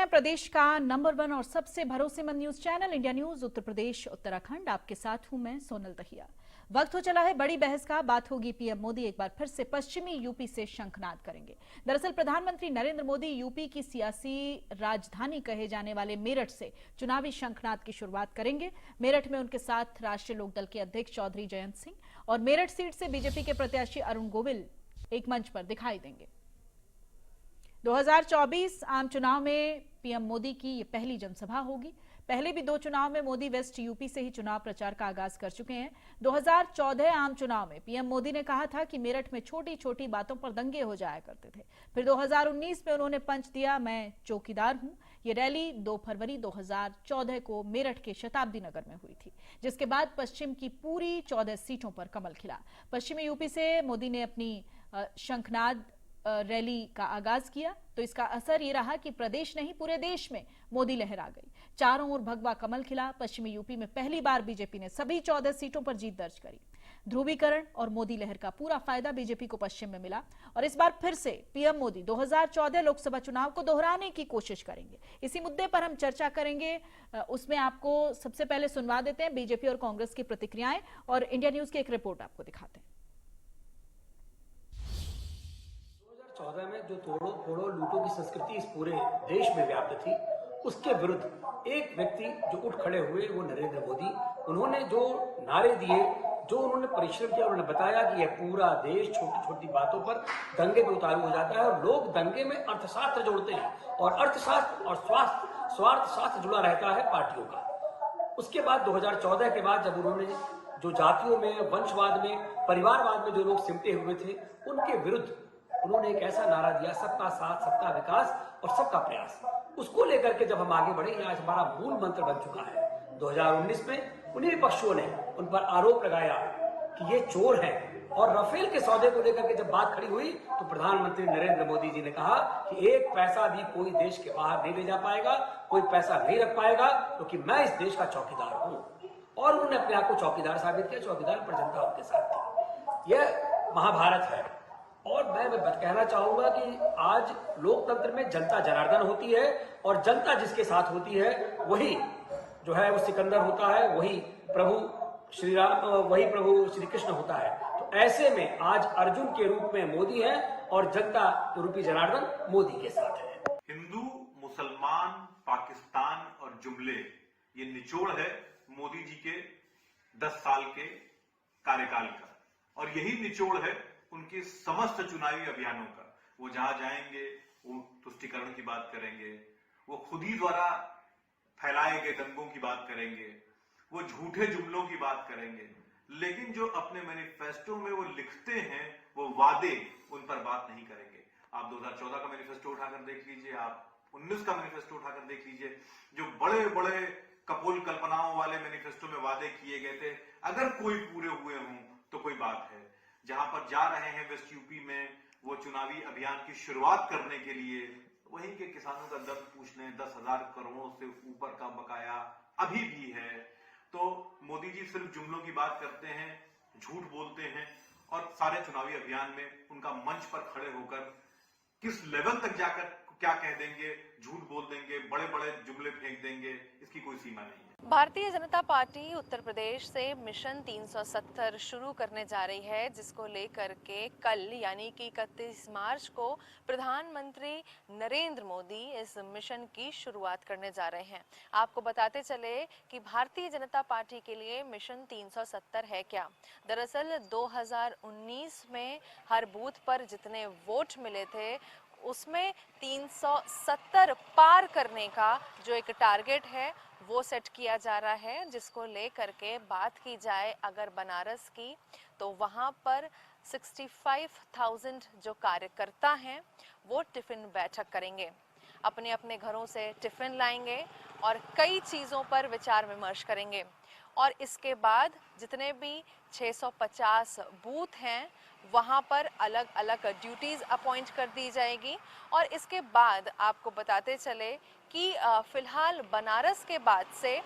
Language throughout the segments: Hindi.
हैं प्रदेश का नंबर 1 और सबसे भरोसेमंद news channel India news Uttar Pradesh Uttarakhand. आपके साथ हूं मैं सोनल दहिया। वक्त हो चला है बड़ी बहस का। बात होगी पीएम मोदी एक बार फिर से पश्चिमी यूपी से शंखनाद करेंगे। दरअसल प्रधानमंत्री नरेंद्र मोदी यूपी की सियासी राजधानी कहे जाने वाले मेरठ से चुनावी शंखनाद की शुरुआत करेंगे। मेरठ में उनके साथ राष्ट्रीय लोकदल के अध्यक्ष चौधरी जयंत सिंह और मेरठ सीट से बीजेपी के प्रत्याशी अरुण गोविल एक मंच पर दिखाई देंगे। 2024 आम चुनाव में पीएम मोदी की ये पहली जनसभा होगी। पहले भी 2 चुनाव में मोदी वेस्ट यूपी से ही चुनाव प्रचार का आगाज कर चुके हैं। 2014 आम चुनाव में पीएम मोदी ने कहा था कि मेरठ में छोटी छोटी बातों पर दंगे हो जाया करते थे। फिर 2019 में उन्होंने पंच दिया, मैं चौकीदार हूं। ये रैली 2 फरवरी 2014 को मेरठ के शताब्दी नगर में हुई थी, जिसके बाद पश्चिम की पूरी 14 सीटों पर कमल खिला। पश्चिमी यूपी से मोदी ने अपनी शंखनाद रैली का आगाज किया तो इसका असर ये रहा कि प्रदेश नहीं पूरे देश में मोदी लहर आ गई। चारों ओर भगवा कमल खिला। पश्चिमी यूपी में पहली बार बीजेपी ने सभी 14 सीटों पर जीत दर्ज करी। ध्रुवीकरण और मोदी लहर का पूरा फायदा बीजेपी को पश्चिम में मिला और इस बार फिर से पीएम मोदी 2014 लोकसभा चुनाव को दोहराने की कोशिश करेंगे। इसी मुद्दे पर हम चर्चा करेंगे। उसमें आपको सबसे पहले सुनवा देते हैं बीजेपी और कांग्रेस की प्रतिक्रियाएं और इंडिया न्यूज की एक रिपोर्ट आपको दिखाते हैं। 2014 में जो तोड़ो फोड़ो लूटो की संस्कृति इस पूरे देश में व्याप्त थी, उसके विरुद्ध एक व्यक्ति जो उठ खड़े हुए वो नरेंद्र मोदी। उन्होंने जो नारे दिए, जो उन्होंने परिश्रम किया, उन्होंने बताया कि यह पूरा देश छोटी छोटी बातों पर दंगे पे उतारू हो जाता है और लोग दंगे में अर्थशास्त्र जोड़ते हैं और अर्थशास्त्र और स्वार्थ शास्त्र जुड़ा रहता है पार्टियों का। उसके बाद 2014 के बाद जब उन्होंने जो जातियों में, वंशवाद में, परिवारवाद में जो लोग सिमटे हुए थे, उनके विरुद्ध उन्होंने एक ऐसा नारा दिया, सबका साथ, सबका विकास और सबका प्रयास। उसको लेकर के जब हम आगे बढ़े, आज हमारा मूल मंत्र बन चुका है। 2019 में उन्हीं पक्षों ने उन पर आरोप लगाया कि ये चोर हैं और राफेल के सौदे को लेकर के जब बात खड़ी हुई तो प्रधानमंत्री नरेंद्र मोदी जी ने कहा कि एक पैसा भी कोई देश के बाहर नहीं ले जा पाएगा, कोई पैसा नहीं रख पाएगा, क्योंकि मैं इस देश का चौकीदार हूं। और उन्होंने अपने आप को चौकीदार साबित किया। चौकीदार पर जनता उनके साथ थी। यह महाभारत है। और मैं कहना चाहूंगा कि आज लोकतंत्र में जनता जनार्दन होती है और जनता जिसके साथ होती है वही जो है वो सिकंदर होता है, वही प्रभु श्री राम, वही प्रभु श्री कृष्ण होता है। तो ऐसे में आज अर्जुन के रूप में मोदी है और जनता रूपी जनार्दन मोदी के साथ है। हिंदू, मुसलमान, पाकिस्तान और जुमले, ये निचोड़ है मोदी जी के 10 साल के कार्यकाल का और यही निचोड़ है उनके समस्त चुनावी अभियानों का। वो जहां जाएंगे वो तुष्टीकरण की बात करेंगे, वो खुद ही द्वारा फैलाए गए दंगों की बात करेंगे, वो झूठे जुमलों की बात करेंगे, लेकिन जो अपने मैनिफेस्टो में वो लिखते हैं वो वादे, उन पर बात नहीं करेंगे। आप 2014 का मैनिफेस्टो उठाकर देख लीजिए, आप 19 का मैनिफेस्टो उठाकर देख लीजिए, जो बड़े बड़े कपोल कल्पनाओं वाले मैनिफेस्टो में वादे किए गए थे, अगर कोई पूरे हुए हों तो कोई बात है। जहां पर जा रहे हैं वेस्ट यूपी में वो चुनावी अभियान की शुरुआत करने के लिए, वहीं के किसानों का दर्द पूछने, 10,000 करोड़ से ऊपर का बकाया अभी भी है। तो मोदी जी सिर्फ जुमलों की बात करते हैं, झूठ बोलते हैं और सारे चुनावी अभियान में उनका मंच पर खड़े होकर किस लेवल तक जाकर क्या कह देंगे, झूठ बोल देंगे, बड़े बड़े जुमले फेंक देंगे, इसकी कोई सीमा नहीं है। भारतीय जनता पार्टी उत्तर प्रदेश से मिशन 370 शुरू करने जा रही है, जिसको लेकर के कल यानी कि 31 मार्च को प्रधानमंत्री नरेंद्र मोदी इस मिशन की शुरुआत करने जा रहे हैं। आपको बताते चले कि भारतीय जनता पार्टी के लिए मिशन 370 है क्या। दरअसल 2019 में हर बूथ पर जितने वोट मिले थे उसमें 370 पार करने का जो एक टारगेट है वो सेट किया जा रहा है, जिसको लेकर के बात की जाए अगर बनारस की तो वहाँ पर 65,000 जो कार्यकर्ता हैं वो टिफिन बैठक करेंगे, अपने अपने घरों से टिफिन लाएंगे और कई चीज़ों पर विचार विमर्श करेंगे। और इसके बाद जितने भी 650 बूथ हैं वहाँ पर अलग अलग ड्यूटीज़ अपॉइंट कर दी जाएगी। और इसके बाद आपको बताते चले कि फिलहाल बनारस के बाद से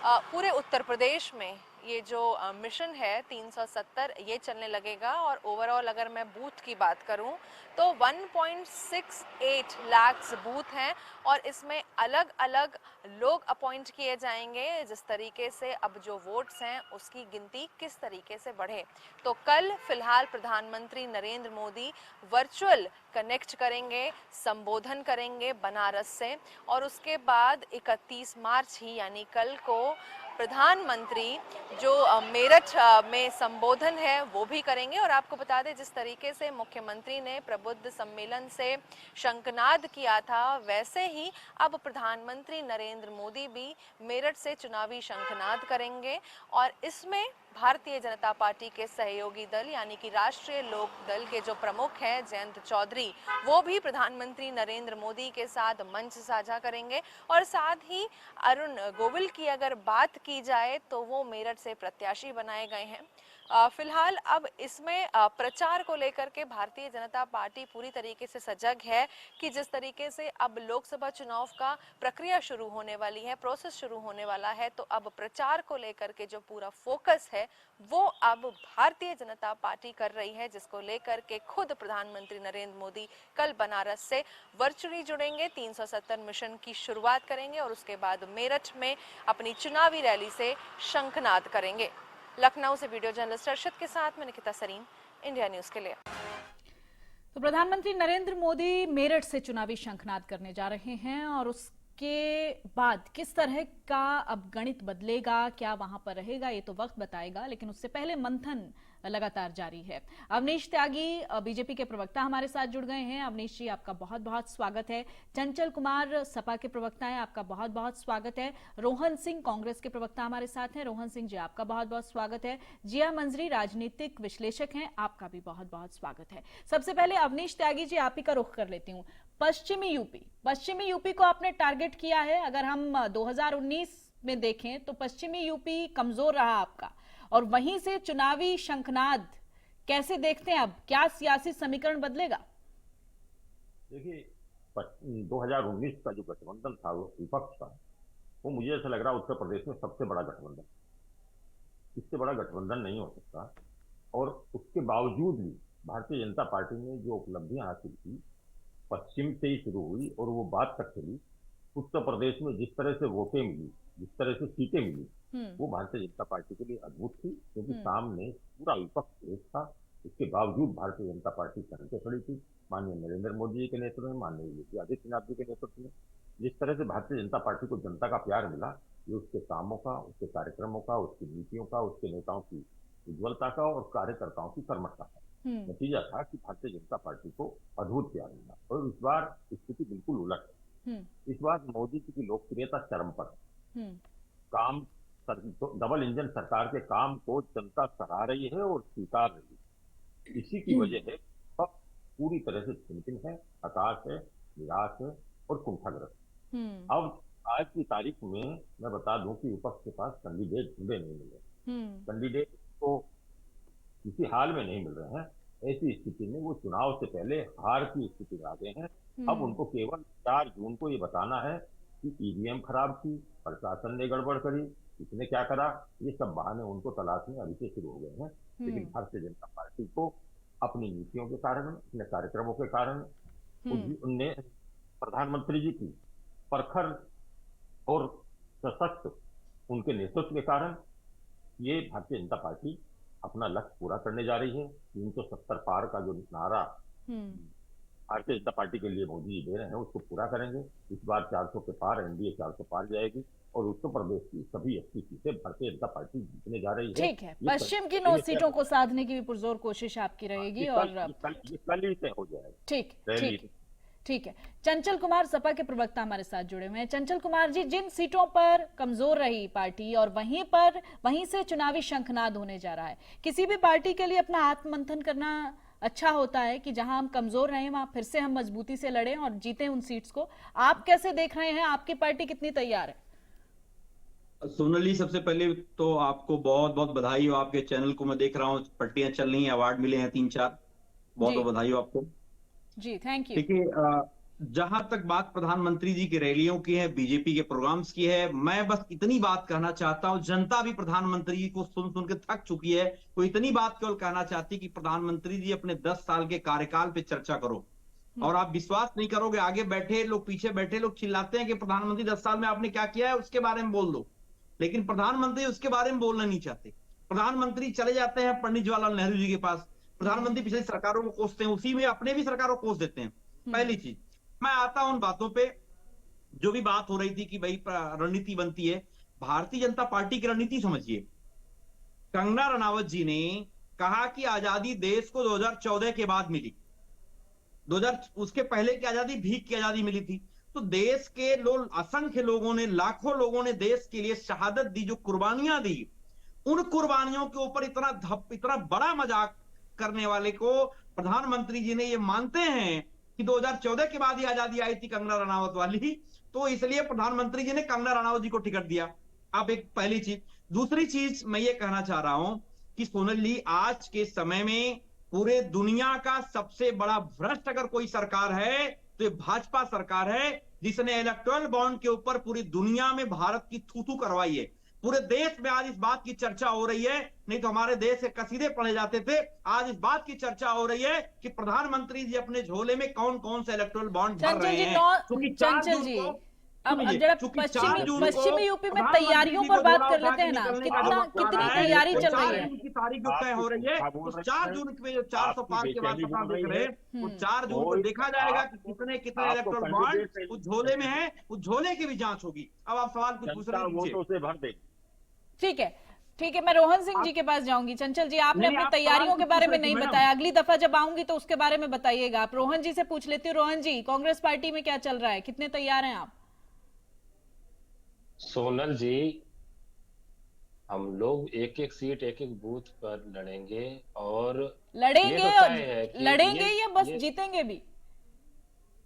पूरे उत्तर प्रदेश में ये जो मिशन है 370 ये चलने लगेगा और ओवरऑल अगर मैं बूथ की बात करूं तो 1.68 लाख बूथ हैं और इसमें अलग अलग लोग अपॉइंट किए जाएंगे जिस तरीके से अब जो वोट्स हैं उसकी गिनती किस तरीके से बढ़े। तो कल फिलहाल प्रधानमंत्री नरेंद्र मोदी वर्चुअल कनेक्ट करेंगे, संबोधन करेंगे बनारस से और उसके बाद 31 मार्च ही यानी कल को प्रधानमंत्री जो मेरठ में संबोधन है वो भी करेंगे। और आपको बता दें जिस तरीके से मुख्यमंत्री ने प्रबुद्ध सम्मेलन से शंखनाद किया था वैसे ही अब प्रधानमंत्री नरेंद्र मोदी भी मेरठ से चुनावी शंखनाद करेंगे और इसमें भारतीय जनता पार्टी के सहयोगी दल यानी कि राष्ट्रीय लोक दल के जो प्रमुख हैं जयंत चौधरी वो भी प्रधानमंत्री नरेंद्र मोदी के साथ मंच साझा करेंगे। और साथ ही अरुण गोविल की अगर बात की जाए तो वो मेरठ से प्रत्याशी बनाए गए हैं। फिलहाल अब इसमें प्रचार को लेकर के भारतीय जनता पार्टी पूरी तरीके से सजग है कि जिस तरीके से अब लोकसभा चुनाव का प्रक्रिया शुरू होने वाली है, प्रोसेस शुरू होने वाला है, तो अब प्रचार को लेकर के जो पूरा फोकस है वो अब भारतीय जनता पार्टी कर रही है, जिसको लेकर के खुद प्रधानमंत्री नरेंद्र मोदी कल बनारस से वर्चुअली जुड़ेंगे, 370 मिशन की शुरुआत करेंगे और उसके बाद मेरठ में अपनी चुनावी रैली से शंखनाद करेंगे। लखनऊ से वीडियो जर्नलिस्ट अर्शद के साथ मैं निकिता सरीन, इंडिया न्यूज के लिए। तो प्रधानमंत्री नरेंद्र मोदी मेरठ से चुनावी शंखनाद करने जा रहे हैं और उसके बाद किस तरह का अब गणित बदलेगा, क्या वहां पर रहेगा, ये तो वक्त बताएगा। लेकिन उससे पहले मंथन लगातार जारी है। अवनीश त्यागी बीजेपी के प्रवक्ता हमारे साथ जुड़ गए हैं। अवनीश जी, आपका बहुत बहुत स्वागत है। चंचल कुमार सपा के प्रवक्ता हैं, आपका बहुत बहुत स्वागत है। रोहन सिंह कांग्रेस के प्रवक्ता हमारे साथ हैं। रोहन सिंह जी, आपका बहुत बहुत स्वागत है। जिया मंजरी राजनीतिक विश्लेषक हैं, आपका भी बहुत बहुत स्वागत है। सबसे पहले अवनीश त्यागी जी, आप ही का रुख कर लेती हूँ। पश्चिमी यूपी को आपने टारगेट किया है। अगर हम 2019 में देखें तो पश्चिमी यूपी कमजोर रहा आपका, और वहीं से चुनावी शंखनाद कैसे देखते हैं? अब क्या सियासी समीकरण बदलेगा? देखिए, 2019 का जो गठबंधन था वो विपक्ष का, वो मुझे ऐसा लग रहा है उत्तर प्रदेश में सबसे बड़ा गठबंधन, इससे बड़ा गठबंधन नहीं हो सकता। और उसके बावजूद भी भारतीय जनता पार्टी ने जो उपलब्धियां हासिल की, पश्चिम से ही शुरू हुई और वो बात तक चली, उत्तर प्रदेश में जिस तरह से वोटें मिली, जिस तरह से सीटें मिली, वो भारतीय जनता पार्टी के लिए अद्भुत थी। क्योंकि सामने पूरा विपक्ष एक था, इसके बावजूद भारतीय जनता पार्टी करके खड़ी थी। माननीय नरेंद्र मोदी जी के नेतृत्व में, माननीय योगी आदित्यनाथ जी के नेतृत्व में जिस तरह से भारतीय जनता पार्टी को जनता का प्यार मिला, ये उसके कामों का, उसके कार्यक्रमों का, उसकी नीतियों का, उसके नेताओं की उज्ज्वलता का और कार्यकर्ताओं की कर्मठता का नतीजा था कि भारतीय जनता पार्टी को अद्भुत प्यार मिला। और इस बार स्थिति बिल्कुल उलट है। इस बार मोदी जी की लोकप्रियता चरम पर है। काम डबल इंजन सरकार के काम को जनता सराह रही है और स्वीकार रही है। इसी की वजह है पूरी तरह से चिंतित है, हताश है, निराश है और कुंठाग्रस्त। अब आज की तारीख में मैं बता दूं कि विपक्ष के पास कैंडिडेट ढूंढे नहीं मिल रहे, कैंडिडेट को किसी हाल में नहीं मिल रहे हैं। ऐसी स्थिति में वो चुनाव से पहले हार की स्थिति में आ गए हैं। अब उनको केवल 4 जून को ये बताना है कि ईवीएम खराब थी, प्रशासन ने गड़बड़ करी, इसने क्या करा, ये सब बहाने उनको तलाशने अभी से शुरू हो गए हैं। लेकिन भारतीय जनता पार्टी को अपनी नीतियों के कारण, अपने कार्यक्रमों के कारण, उनने प्रधानमंत्री जी की प्रखर और सशक्त उनके नेतृत्व के कारण ये भारतीय जनता पार्टी अपना लक्ष्य पूरा करने जा रही है। 370 पार का जो नारा भारतीय जनता पार्टी के लिए मोदी जी दे रहे हैं उसको पूरा करेंगे। इस बार 400 के पार, एनडीए 400 पार जाएगी और उत्तर प्रदेश की सभी 80 सीटें भारतीय जनता पार्टी जीतने जा रही है। ठीक है, पश्चिम की 9 सीटों को साधने की भी पुरजोर कोशिश आपकी रहेगी और कल ही तय हो जाएगा। ठीक है। चंचल कुमार सपा के प्रवक्ता हमारे साथ जुड़े हुए हैं। चंचल कुमार जी, जिन सीटों पर कमजोर रही पार्टी और वहीं से चुनावी शंखनाद होने जा रहा है, किसी भी पार्टी के लिए अपना आत्ममंथन करना अच्छा होता है कि जहां हम कमजोर रहे वहां फिर से हम मजबूती से लड़ें और जीतें उन सीट्स को। आप कैसे देख रहे हैं? आपकी पार्टी कितनी तैयार है? सोनाली, सबसे पहले तो आपको बहुत बहुत बधाई हो। आपके चैनल को मैं देख रहा हूँ, पट्टियां चल रही हैं, अवार्ड मिले हैं 3-4, बहुत बहुत बधाई हो आपको जी। Thank you. देखिए, जहां तक बात प्रधानमंत्री जी की रैलियों की है, बीजेपी के प्रोग्राम्स की है, मैं बस इतनी बात कहना चाहता हूं, जनता भी प्रधानमंत्री जी को सुन सुन के थक चुकी है। तो इतनी बात केवल कहना चाहती कि प्रधानमंत्री जी अपने 10 साल के कार्यकाल पे चर्चा करो। और आप विश्वास नहीं करोगे, आगे बैठे लोग, पीछे बैठे लोग चिल्लाते हैं कि प्रधानमंत्री 10 साल में आपने क्या किया है उसके बारे में बोल दो, लेकिन प्रधानमंत्री उसके बारे में बोलना नहीं चाहते। प्रधानमंत्री चले जाते हैं पंडित जवाहरलाल नेहरू जी के पास, प्रधानमंत्री पिछली सरकारों को कोसते हैं, उसी में अपने भी सरकारों को कोस देते हैं। पहली चीज, मैं आता हूं उन बातों पे जो भी बात हो रही थी कि भाई रणनीति बनती है। भारतीय जनता पार्टी की रणनीति समझिए। कंगना रनावत जी ने कहा कि आजादी देश को 2014 के बाद मिली, 2000 उसके पहले की आजादी भीख की आजादी मिली थी। तो देश के लोग, असंख्य लोगों ने, लाखों लोगों ने देश के लिए शहादत दी, जो कुर्बानियां दी, उन कुर्बानियों के ऊपर इतना बड़ा मजाक करने वाले को प्रधानमंत्री जी ने ये मानते हैं कि 2014 के बाद ही आजादी आई थी कंगना रनावत वाली, तो इसलिए प्रधानमंत्री जी ने कंगना रनावत जी को टिकट दिया। अब एक पहली चीज। दूसरी चीज मैं ये कहना चाह रहा हूं कि सोनल जी, आज के समय में पूरे दुनिया का सबसे बड़ा भ्रष्ट अगर कोई सरकार है तो ये भाजपा सरकार है, जिसने इलेक्टोरल बॉन्ड के ऊपर पूरी दुनिया में भारत की थू-थू करवाई है। पूरे देश में आज इस बात की चर्चा हो रही है, नहीं तो हमारे देश के कसीदे पढ़े जाते थे। आज इस बात की चर्चा हो रही है कि प्रधानमंत्री जी अपने झोले में कौन कौन से इलेक्टोरल बॉन्ड भर रहे हैं। चंचल जी, अब जरा पश्चिमी यूपी में तैयारियों पर बात कर लेते हैं ना, कितनी तैयारी चल रही है। की तारीख जो तय हो रही है, तो 4 जून में जो 400 पार के बाद पता देख रहे हैं, वो 4 जून को देखा जाएगा कि कितने कितने इलेक्टोरल बॉन्ड उस झोले में है। उस झोले की भी जांच होगी। अब आप सवाल कुछ दूसरे कीजिए। ठीक है, ठीक है, मैं रोहन सिंह जी के पास जाऊंगी। चंचल जी, आपने अपनी तैयारियों के बारे में नहीं बताया, अगली दफा जब आऊंगी तो उसके बारे में बताइएगा। आप रोहन जी से पूछ लेती हूँ। रोहन जी, कांग्रेस पार्टी में क्या चल रहा है, कितने तैयार हैं आप? सोनल जी, हम लोग एक एक सीट एक एक बूथ पर लड़ेंगे, और लड़ेंगे या बस जीतेंगे भी?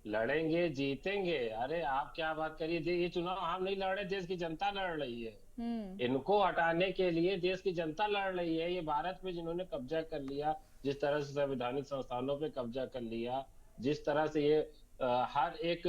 लड़ेंगे जीतेंगे। अरे आप क्या बात करिए, ये चुनाव हम नहीं लड़ रहे, देश की जनता लड़ रही है। इनको हटाने के लिए देश की जनता लड़ रही है। ये भारत पे जिन्होंने कब्जा कर लिया, जिस तरह से संवैधानिक संस्थानों पे कब्जा कर लिया, जिस तरह से ये हर एक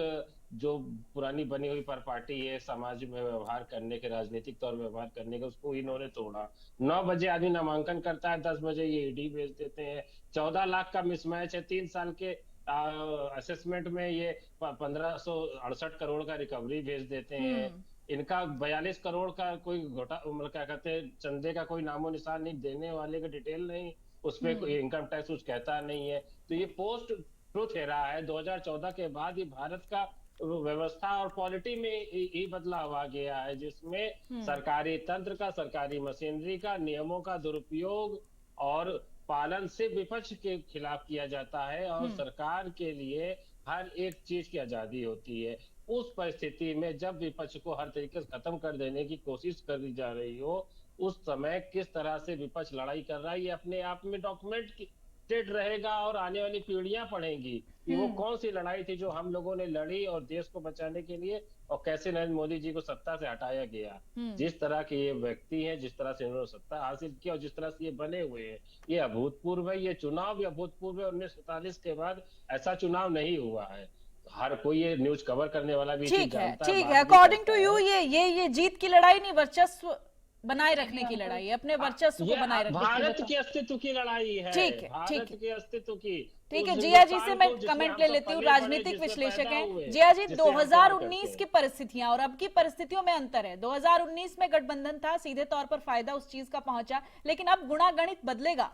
जो पुरानी बनी हुई पर पार्टी है समाज में व्यवहार करने के, राजनीतिक तौर व्यवहार करने के, उसको इन्होंने तोड़ा। 9 बजे आदमी नामांकन करता है, 10 बजे ये ईडी भेज देते हैं। 14 लाख का मिसमैच है। 3 साल के असेसमेंट में ये 1568 करोड़ का रिकवरी भेज देते हैं। इनका 42 करोड़ का कोई मतलब क्या कहते हैं, चंदे का कोई नामो निशान नहीं, देने वाले का डिटेल नहीं, उसमें कोई इनकम टैक्स कुछ कहता नहीं है। तो ये पोस्ट ट्रुथ एरा है। 2014 के बाद ये भारत का व्यवस्था और पॉलिटी में ये बदलाव आ गया है, जिसमें सरकारी तंत्र का, सरकारी मशीनरी का, नियमों का दुरुपयोग और पालन से विपक्ष के खिलाफ किया जाता है, और सरकार के लिए हर एक चीज की आजादी होती है। उस परिस्थिति में जब विपक्ष को हर तरीके से खत्म कर देने की कोशिश करी जा रही हो, उस समय किस तरह से विपक्ष लड़ाई कर रहा है, ये अपने आप में डॉक्यूमेंटेड रहेगा, और आने वाली पीढ़ियां पढ़ेंगी कि वो कौन सी लड़ाई थी जो हम लोगों ने लड़ी और देश को बचाने के लिए, और कैसे नरेंद्र मोदी जी को सत्ता से हटाया गया। जिस तरह के ये व्यक्ति हैं, जिस तरह से इन्होंने सत्ता हासिल की और जिस तरह से ये बने हुए हैं, ये अभूतपूर्व है। ये चुनाव भी अभूतपूर्व है। 1947 के बाद ऐसा चुनाव नहीं हुआ है। हर कोई ये न्यूज कवर करने वाला भी ठीक है, ठीक है। अकॉर्डिंग टू यू ये जीत की लड़ाई नहीं, वर्चस्व बनाए रखने की लड़ाई है, अपने वर्चस्व को बनाए रखने की। भारत के अस्तित्व की लड़ाई है। ठीक है, भारत के अस्तित्व की। ठीक है। जिया जी से मैं कमेंट ले लेती हूँ, राजनीतिक विश्लेषक हैं। जिया जी, 2019 की परिस्थितियां और अब की परिस्थितियों में अंतर है। 2019 में गठबंधन था, सीधे तौर पर फायदा उस चीज का पहुंचा, लेकिन अब गुणागणित बदलेगा,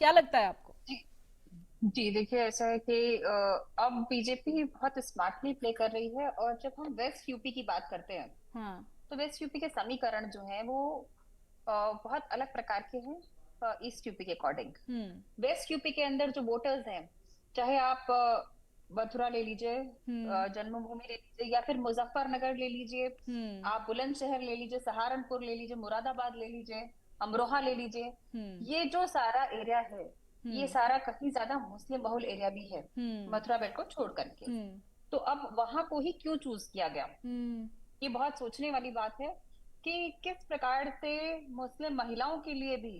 क्या लगता है आपको? जी देखिए, ऐसा है कि अब बीजेपी बहुत स्मार्टली प्ले कर रही है, और जब हम वेस्ट यूपी की बात करते हैं तो वेस्ट यूपी के समीकरण जो हैं वो बहुत अलग प्रकार के हैं ईस्ट यूपी के अकॉर्डिंग। वेस्ट यूपी के अंदर जो वोटर्स हैं, चाहे आप मथुरा ले लीजिए, जन्मभूमि ले लीजिए, या फिर मुजफ्फरनगर ले लीजिए, आप बुलंदशहर ले लीजिए, सहारनपुर ले लीजिए, मुरादाबाद ले लीजिए, अमरोहा ले लीजिए, ये जो सारा एरिया है, ये सारा कहीं ज्यादा मुस्लिम बहुल एरिया भी है मथुरा बेल्ट को छोड़ करके। तो अब वहां को ही क्यों चूज किया गया, ये बहुत सोचने वाली बात है कि किस प्रकार से मुस्लिम महिलाओं के लिए भी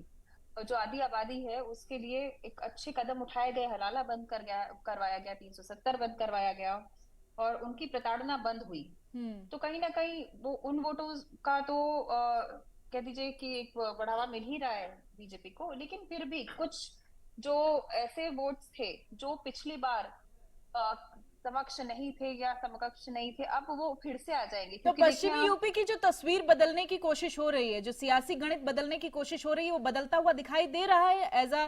जो आधी आबादी है उसके लिए एक अच्छे कदम उठाए गए, हलाला बंद करवाया गया, 370 बंद करवाया गया और उनकी प्रताड़ना बंद हुई। तो कहीं ना कहीं वो उन वोटों का तो कह दीजिए कि एक बढ़ावा मिल ही रहा है बीजेपी को, लेकिन फिर भी कुछ जो ऐसे वोट्स थे जो पिछली बार समक्ष नहीं थे या समकक्ष नहीं थे, अब वो फिर से आ जाएंगे। तो पश्चिमी यूपी की जो तस्वीर बदलने की कोशिश हो रही है, जो सियासी गणित बदलने की कोशिश हो रही है, वो बदलता हुआ दिखाई दे रहा है एज अ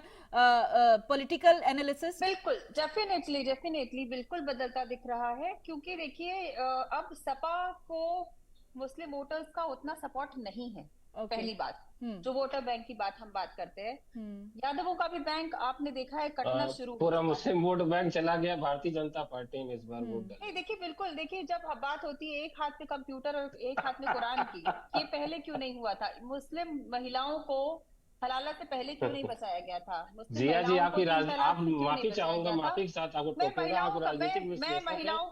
पॉलिटिकल एनालिसिस। बिल्कुल, डेफिनेटली बिल्कुल बदलता दिख रहा है, क्योंकि देखिए अब सपा को मुस्लिम वोटर्स का उतना सपोर्ट नहीं है। पहली बात, जो वोटर बैंक की बात करते हैं, यादवों का भी बैंक आपने देखा है कटना शुरू, पूरा मुस्लिम वोट बैंक चला गया भारतीय जनता पार्टी में इस बार वोट। नहीं देखिए, बिल्कुल देखिए, जब बात होती है एक हाथ में कंप्यूटर और एक हाथ में कुरान की, ये पहले क्यों नहीं हुआ था? मुस्लिम महिलाओं को हलाला से पहले क्यों नहीं बचाया गया था? जिया जी, आप माफी चाहूंगा, माफी के साथ आपको टोकूंगा, आप राजनीतिक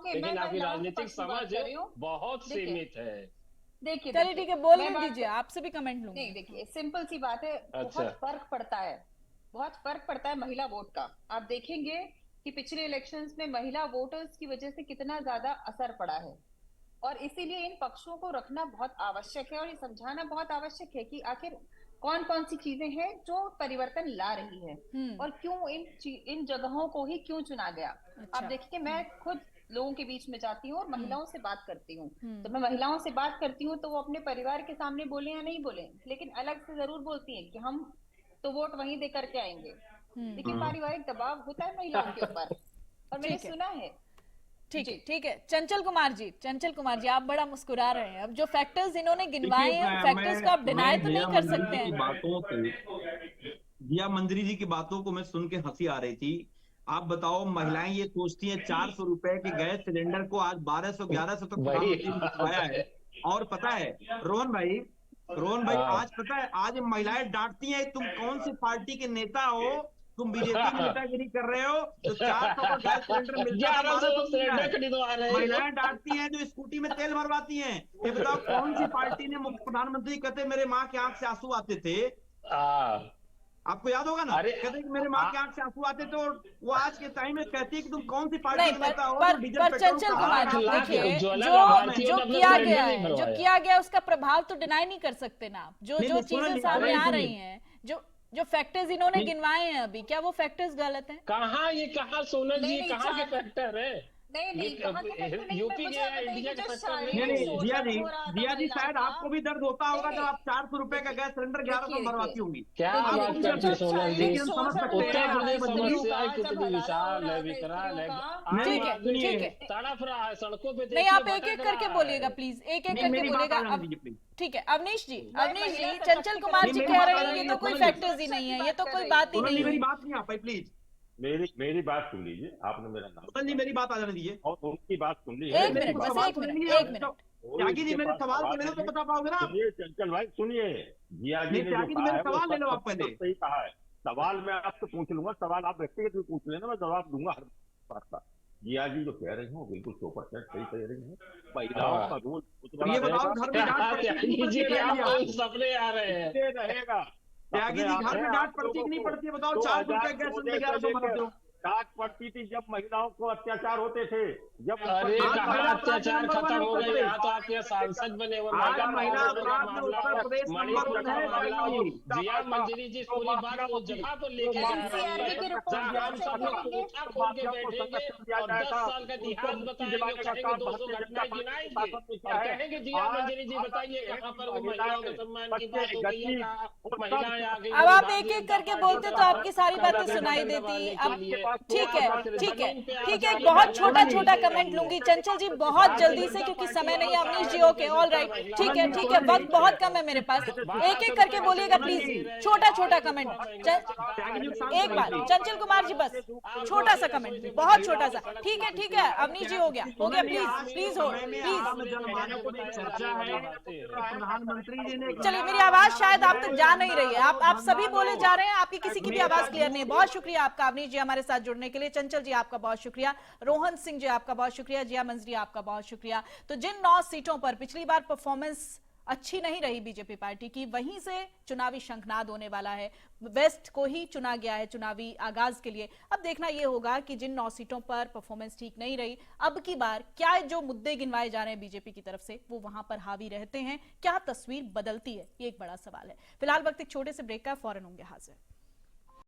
लेकिन आपकी राजनीतिक समझ बहुत सीमित है। देखिए चलिए ठीक है, बोलने दीजिए, आपसे भी कमेंट लूंगी। नहीं देखिए, सिंपल सी बात है, बहुत फर्क पड़ता है महिला वोट का। आप देखेंगे कि पिछले इलेक्शंस में महिला वोटर्स की वजह से कितना ज्यादा असर पड़ा है, और इसीलिए इन पक्षों को रखना बहुत आवश्यक है और ये समझाना बहुत आवश्यक है कि आखिर कौन कौन सी चीजें हैं जो परिवर्तन ला रही है और क्यों इन जगहों को ही क्यों चुना गया। आप देखिए, मैं खुद लोगों के बीच में जाती हूँ और महिलाओं से बात करती हूँ, तो मैं महिलाओं से बात करती हूँ तो वो अपने परिवार के सामने बोले या नहीं बोले, लेकिन अलग से जरूर बोलती हैं कि हम तो वोट वहीं दे करके आएंगे। लेकिन पारिवारिक दबाव होता है महिलाओं के ऊपर, और मैंने सुना है। ठीक है, चंचल कुमार जी, आप बड़ा मुस्कुरा रहे हैं। अब जो फैक्टर्स इन्होंने गिनवाए हैं, फैक्टर्स को आप डिनाई तो नहीं कर सकते हैं। बातों को, जिया मंजरी जी की बातों को मैं सुन के हंसी आ रही थी। आप बताओ, महिलाएं ये सोचती हैं 400 रुपए के गैस सिलेंडर को आज 1200-1100 तक प्रधानमंत्री ने पहुंचाया है। और पता है रोहन भाई, आज पता है, आज महिलाएं डांटती हैं, तुम कौन सी पार्टी के नेता हो, तुम बीजेपी में नेतागिरी कर रहे हो, तो 400 का गैस सिलेंडर मिलता है। महिलाएं डांटती हैं जो स्कूटी में तेल भरवाती हैं। ये बताओ कौन सी पार्टी ने प्रधानमंत्री कहते मेरे माँ की आंख से आंसू आते थे? आपको याद होगा ना, कहते कि मेरे माँ की आंख से आंसू आते थे, और वो आज के टाइम में कहती है कि तुम कौन सी पार्टी के नेता हो। पर चंचल कुमार जी, देखिए, जो किया गया उसका प्रभाव तो डिनाई नहीं कर सकते ना आप। जो चीजें सामने आ रही हैं, जो फैक्टर्स इन्होंने गिनवाए हैं अभी, क्या वो फैक्टर्स गलत हैं? कहाँ सोनल जी, कहाँ के फैक्टर है? नहीं, यूपी के इंडिया के फैक्टर नहीं। जिया जी, शायद आपको भी दर्द होता होगा जब आप 400 रुपए का गैस सिलेंडर 1100 में भरवाती होंगी। क्या बात करती है सोनल जी? उत्तर प्रदेश समस्या कितनी विशाल है, विकराल है, तड़प रहा है सड़कों पे। नहीं, आप एक एक करके बोलिएगा प्लीज, एक एक करके बोलिएगा। ठीक है, अवनीश जी, चंचल कुमार जी कह रहे हैं ये तो कोई फैक्टर्स ही नहीं है, ये तो कोई बात ही नहीं है। मेरी बात नहीं आ पाई, प्लीज मेरी बात सुन लीजिए, आपने मेरा नाम नहीं, मेरी बात आ जाने दीजिए और उनकी बात सुन लीजिए। एक मिनट त्यागी जी, मेरे सवाल को ले लो तो बता पाओगे ना। चंचल भाई सुनिए, जिया जी ने जो कहा है सवाल ले लो आप पहले। सही कहा है। सवाल मैं आपसे पूछ लूंगा, सवाल आप व्यक्तिगत भी पूछ लेना, मैं जवाब दूंगा हर बात का। जिया जी जो कह रही हूँ बिल्कुल 100% सही कह रही है। महिलाओं का रोल सपने आ रहे हैं रहेगा। त्यागी जी, घर में डांट पड़ती कि नहीं पड़ती है? बताओ, 400 रुपए गैस सिलेंडर 1100 भरते हो। डांट पड़ती थी जब महिलाओं को अत्याचार होते थे, जब अरे कहाँ अत्याचार खत्म हो गए? यहाँ तो आपके सांसद बने हुए महिला अपराध में उत्तर प्रदेश मणिपुर का मामला, जिया मंजरी जी पूरी बात को जगह पर लेके जा रही है, जहाँ हम सब लोग उठा खोल के बैठेंगे और 10 साल का इतिहास बताएंगे, कहेंगे 200 घटनाएं गिनाएंगे और कहेंगे जिया मंजरी जी बताइए कहाँ पर वो महिलाओं के सम्मान की बात हो गई है, महिलाएं आ गई। अब आप एक एक करके बोलते तो आपकी सारी बातें सुनाई देती। अब ठीक है, बहुत छोटा कमेंट लूंगी चंचल जी, बहुत जल्दी से, क्योंकि समय नहीं है। अवनीश जी, ओके, ऑल राइट, ठीक है, वक्त बहुत कम है मेरे पास। एक एक करके बोलिएगा प्लीज, छोटा कमेंट। एक बार चंचल कुमार जी, बस छोटा सा कमेंट, बहुत छोटा सा। ठीक है, अवनीश जी, हो गया प्लीज हो, प्लीज। चलिए, मेरी आवाज शायद आप तक जा नहीं रही है, आप सभी बोले जा रहे हैं, आपकी किसी की भी आवाज क्लियर नहीं है। बहुत शुक्रिया आपका अवनीश जी हमारे साथ जुड़ने के लिए। चंचल जी आपका बहुत शुक्रिया, रोहन सिंह जी आपका बहुत शुक्रिया, जिया मंजरी आपका बहुत शुक्रिया। तो जिन 9 सीटों पर पिछली बार परफॉर्मेंस अच्छी नहीं रही बीजेपी पार्टी की, वहीं से चुनावी शंखनाद होने वाला है। वेस्ट को ही चुना गया है चुनावी आगाज के लिए। अब देखना यह होगा कि जिन 9 सीटों पर परफॉर्मेंस ठीक नहीं रही, अब की बार क्या जो मुद्दे गिनवाए जा रहे हैं बीजेपी की तरफ से वो वहां पर हावी रहते हैं, क्या तस्वीर बदलती है, ये एक बड़ा सवाल है। फिलहाल वक्त एक छोटे से ब्रेक का, फौरन होंगे हाजिर।